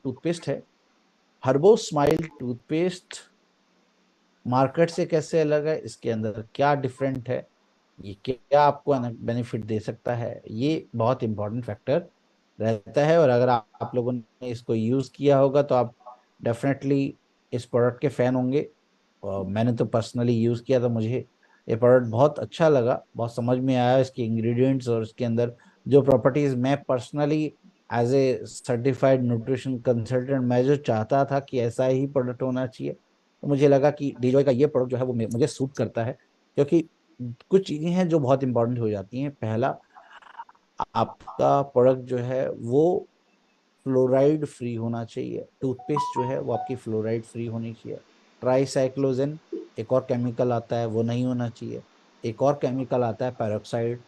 Toothpaste है, हर्बो smile toothpaste market से कैसे अलग है, इसके अंदर क्या डिफरेंट है, ये क्या आपको बेनिफिट दे सकता है, ये बहुत इंपॉर्टेंट फैक्टर रहता है। और अगर आप लोगों ने इसको यूज किया होगा तो आप डेफिनेटली इस प्रोडक्ट के फैन होंगे। और मैंने तो पर्सनली यूज किया तो मुझे ये प्रोडक्ट बहुत अच्छा लगा, बहुत समझ में आया इसके इंग्रेडिएंट्स और इसके अंदर जो प्रॉपर्टीज। मैं personally as a certified nutrition consultant मैं जो चाहता था कि ऐसा ही प्रोडक्ट होना चाहिए, तो मुझे लगा कि डीजॉय का ये प्रोडक्ट जो है वो मुझे सूट करता है। क्योंकि कुछ चीजें हैं जो बहुत इंपॉर्टेंट हो जाती हैं। पहला, आपका प्रोडक्ट जो है वो फ्लोराइड फ्री होना चाहिए, टूथपेस्ट जो है वो आपकी फ्लोराइड फ्री होनी चाहिए। ट्राईसाइक्लोजेन एक और केमिकल आता है वो नहीं होना चाहिए। एक और केमिकल आता है पेरोक्साइड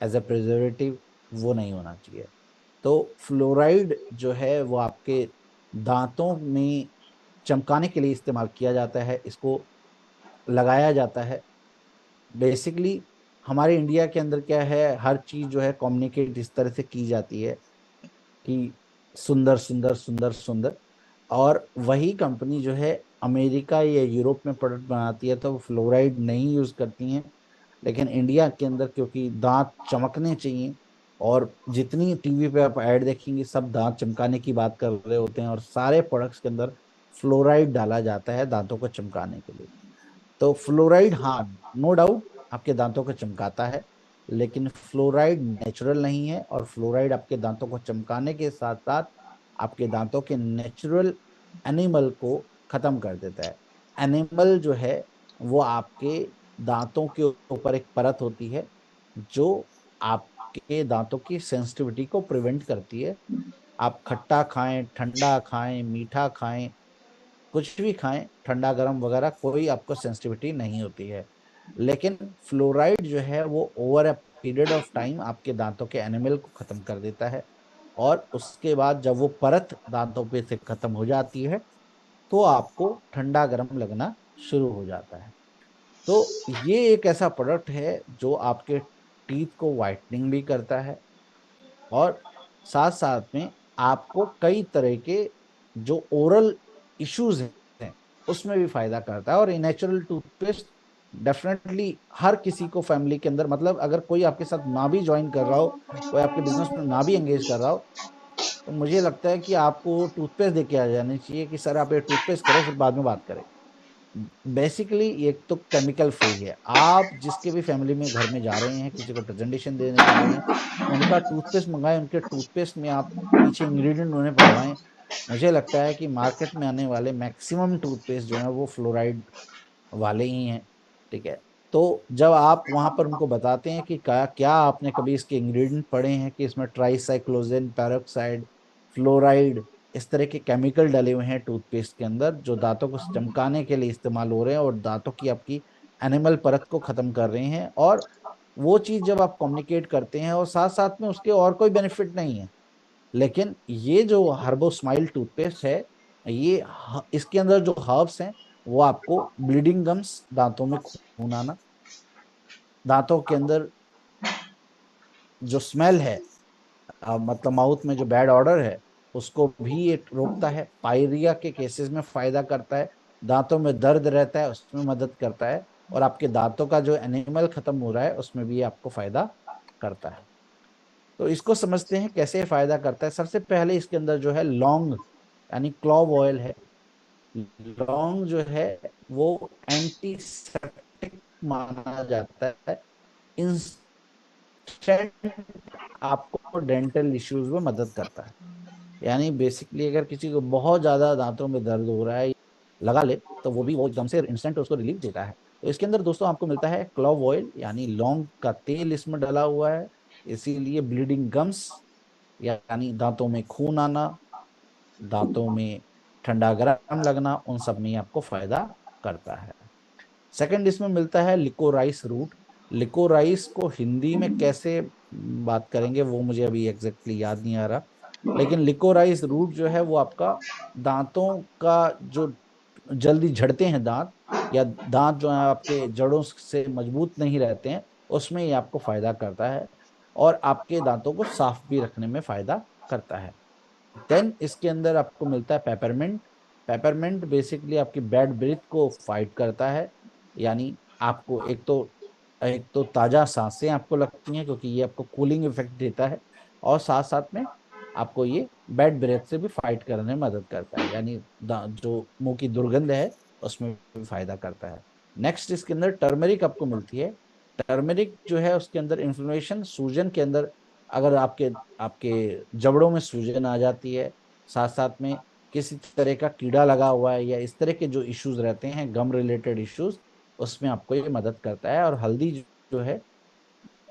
एज ए प्रिजर्वेटिव, वो नहीं होना चाहिए। तो फ्लोराइड जो है वो आपके दांतों में चमकाने के लिए इस्तेमाल किया जाता है, इसको लगाया जाता है। बेसिकली हमारे इंडिया के अंदर क्या है, हर चीज जो है कम्युनिकेट इस तरह से की जाती है कि सुंदर सुंदर सुंदर सुंदर। और वही कंपनी जो है अमेरिका या यूरोप में प्रोडक्ट बनाती है तो वो फ्लोराइड नहीं यूज करती हैं। लेकिन इंडिया के अंदर क्योंकि दांत चमकने चाहिए, और जितनी टीवी पे आप ऐड देखेंगे सब दांत चमकाने की बात कर रहे होते हैं, और सारे प्रोडक्ट्स के अंदर फ्लोराइड डाला जाता है दांतों को चमकाने के लिए। तो फ्लोराइड, हाँ, नो डाउट आपके दांतों को चमकाता है, लेकिन फ्लोराइड नेचुरल नहीं है। और फ्लोराइड आपके दांतों को चमकाने के साथ साथ आपके दांतों के नेचुरल एनिमल को खत्म कर देता है। एनिमल जो है वो आपके दांतों के ऊपर एक परत होती है जो आपके दांतों की सेंसिटिविटी को प्रिवेंट करती है। आप खट्टा खाएं, ठंडा खाएं, मीठा खाएं, कुछ भी खाएं, ठंडा गर्म वगैरह, कोई आपको सेंसिटिविटी नहीं होती है। लेकिन फ्लोराइड जो है वो over a period of time आपके दांतों के एनिमल को खत्म कर देता है। और उसके बाद जब वो परत दांतों पे से खत्म हो जाती है तो आपको ठंडा गर्म लगना शुरू हो जाता है। तो ये एक ऐसा प्रोडक्ट है जो आपके टीथ को वाइटनिंग भी करता है, और साथ साथ में आपको कई तरह के जो ओरल इश्यूज हैं उसमें भी फायदा करता है। और ये नेचुरल टूथपेस्ट डेफिनेटली हर किसी को फैमिली के अंदर, मतलब अगर कोई आपके साथ ना भी ज्वाइन कर रहा हो, कोई आपके बिजनेस में ना भी एंगेज कर रहा हो, तो मुझे लगता है कि आपको टूथपेस्ट दे के आ जानी चाहिए कि सर आप ये टूथपेस्ट करें फिर बाद में बात करें। बेसिकली ये तो केमिकल फ्री है। आप जिसके भी फैमिली में घर में जा रहे हैं, किसी को प्रेजेंटेशन देने जा रहे हैं, उनका टूथपेस्ट मंगाएं, उनके टूथपेस्ट में आप पीछे इंग्रेडिएंट उन्हें पढ़वाएं। मुझे लगता है कि मार्केट में आने वाले मैक्सिमम टूथपेस्ट जो है वो फ्लोराइड वाले ही हैं। ठीक है। तो जब आप वहां पर उनको बताते हैं कि क्या क्या आपने कभी इसके इंग्रेडिएंट पढ़े हैं कि इसमें ट्राईसाइक्लोजेन, पेरोक्साइड, फ्लोराइड, इस तरह के केमिकल डले हुए हैं टूथपेस्ट के अंदर जो दांतों को चमकाने के लिए इस्तेमाल हो रहे हैं और दांतों की आपकी एनिमल परत को खत्म कर रहे हैं। और वो चीज जब आप कम्युनिकेट करते हैं और साथ साथ में उसके और कोई बेनिफिट नहीं है। लेकिन ये जो हर्बो स्माइल टूथपेस्ट है, ये इसके अंदर जो हर्ब्स हैं वो आपको ब्लीडिंग गम्स, दांतों में खून आना, दांतों के अंदर जो स्मेल है, मतलब माउथ में जो बैड ऑर्डर है उसको भी ये रोकता है। पायरिया के केसेस में फायदा करता है। दांतों में दर्द रहता है उसमें मदद करता है। और आपके दांतों का जो एनिमल खत्म हो रहा है उसमें भी ये आपको फायदा करता है। तो इसको समझते हैं कैसे फायदा करता है। सबसे पहले इसके अंदर जो है लौंग यानी क्लॉव ऑयल है। लौंग जो है वो एंटीसेप्टिक माना जाता है। इंस्टेंट आपको डेंटल इश्यूज में मदद करता है। यानी बेसिकली अगर किसी को बहुत ज्यादा दांतों में दर्द हो रहा है, लगा ले तो वो एकदम से इंस्टेंट उसको रिलीफ देता है। तो इसके अंदर दोस्तों आपको मिलता है क्लॉव ऑयल यानी लौंग का तेल इसमें डला हुआ है। इसीलिए ब्लीडिंग गम्स यानी दांतों में खून आना, दांतों में ठंडा गर्म लगना, उन सब में आपको फायदा करता है। सेकंड इसमें मिलता है लिकोराइस रूट। लिकोराइस को हिंदी में कैसे बात करेंगे वो मुझे अभी एग्जैक्टली याद नहीं आ रहा। लेकिन लिकोराइस रूट जो है वो आपका दांतों का जो जल्दी झड़ते हैं दांत, या दांत जो है आपके जड़ों से मजबूत नहीं रहते हैं, उसमें ये आपको फायदा करता है। और आपके दांतों को साफ भी रखने में फायदा करता है। देन इसके अंदर आपको मिलता है पेपरमिंट। पेपरमिंट बेसिकली आपकी बैड ब्रीथ को फाइट करता है, यानी आपको एक तो ताजा सांसें आपको लगती हैं क्योंकि ये आपको कूलिंग इफेक्ट देता है, और साथ साथ में आपको ये बैड ब्रेथ से भी फाइट करने में मदद करता है, यानी जो मुंह की दुर्गंध है उसमें भी फायदा करता है। नेक्स्ट इसके अंदर टर्मरिक आपको मिलती है। टर्मरिक जो है उसके अंदर इन्फ्लेमेशन, सूजन के अंदर, अगर आपके आपके जबड़ों में सूजन आ जाती है, साथ साथ में किसी तरह का कीड़ा लगा हुआ है या इस तरह के जो इश्यूज रहते हैं, गम रिलेटेड इश्यूज, उसमें आपको ये मदद करता है। और हल्दी जो है,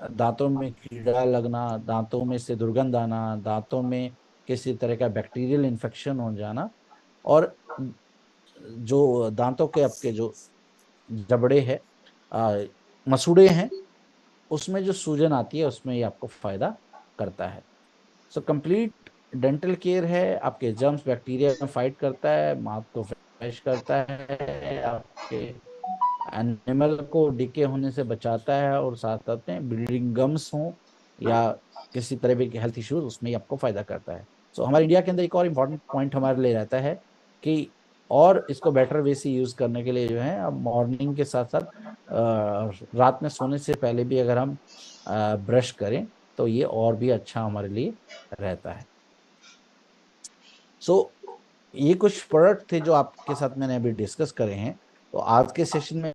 दांतों में कीड़ा लगना, दांतों में से दुर्गंध आना, दांतों में किसी तरह का बैक्टीरियल इन्फेक्शन हो जाना, और जो दांतों के आपके जो जबड़े हैं, आ, मसूड़े हैं, उसमें जो सूजन आती है उसमें ये आपको फायदा करता है। सो कंप्लीट डेंटल केयर है, आपके जर्म्स बैक्टीरिया में फाइट करता है, माउथ को फ्रेश करता है, आपके एनिमल को डिके होने से बचाता है, और साथ साथ में ब्लीडिंग गम्स हो या किसी तरह के हेल्थ इश्यूज, उसमें ही आपको फायदा करता है। सो हमारे इंडिया के अंदर एक और इम्पॉर्टेंट पॉइंट हमारे लिए रहता है कि और इसको बेटर वे से यूज करने के लिए जो है, अब मॉर्निंग के साथ साथ रात में सोने से पहले भी अगर हम ब्रश करें तो ये और भी अच्छा हमारे लिए रहता है। सो ये कुछ प्रोडक्ट थे जो आपके साथ मैंने अभी डिस्कस करे हैं। तो आज के सेशन में